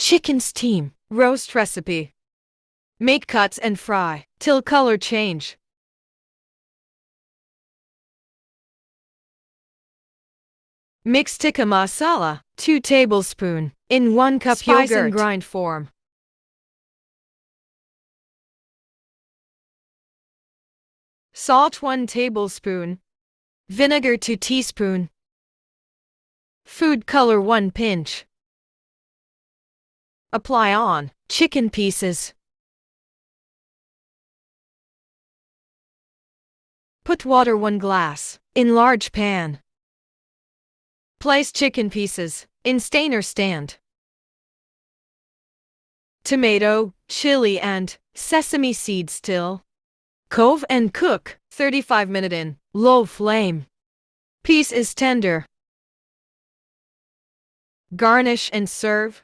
Chicken steam. Roast recipe. Make cuts and fry till color change. Mix tikka masala, 2 tablespoons, in 1 cup Spice yogurt. and Grind form. Salt 1 tablespoon. Vinegar 2 teaspoons. Food color 1 pinch. Apply on chicken pieces. Put water 1 glass in large pan. Place chicken pieces in stainer stand. Tomato, chili and sesame seeds still. Cover and cook 35 minutes in low flame. Piece is tender. Garnish and serve.